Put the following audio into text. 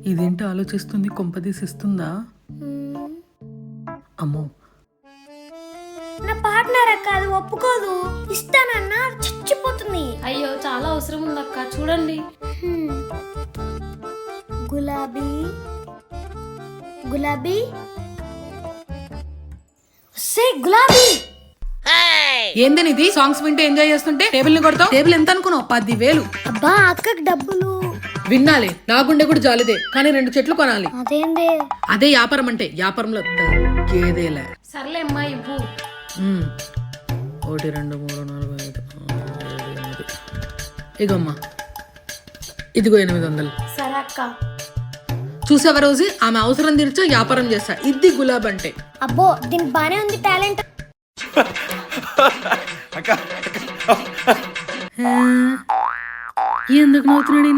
ఇదేంటి ఆలోచిస్తుంది, కొంపదీసిస్తుందా? అమ్మో, నా పార్ట్నర్ అక్క అది ఒప్పుకోదు. ఇస్తానన్నా చచ్చిపోతుంది. అయ్యో చాలా అవసరం ఉంది అక్క, చూడండి. గులాబీ గులాబీ సే గులాబీ. ఏందని ఇది? సాంగ్స్ వింటే ఎంజాయ్ చేస్తుంటే టేబుల్ ని కొడతావు. టేబుల్ ఎంత అనుకున్నావు? 10,000. అబ్బా అక్కకి డబ్బులు. విన్నాలి, నా గుండె కూడా జాలిదే, కానీ 2 చెట్లు కొనాలి. అదేందే? అదే వ్యాపారం అంటే. వ్యాపారంలో తగ్గేదేలే. సర్లే అమ్మా ఇవ్వు. 1 2 3 4 5 6 7 8. ఇగమ్మా, ఇదిగో 800. సరే అక్క. చూసావా రోజు, ఆమె అవసరం తీర్చా వ్యాపారం చేస్తా. ఇది గులాబ్ అంటే. అబ్బో దీనికి బానే ఉంది టాలెంట్. ఎందుకు నవ్వుతున్నాడు?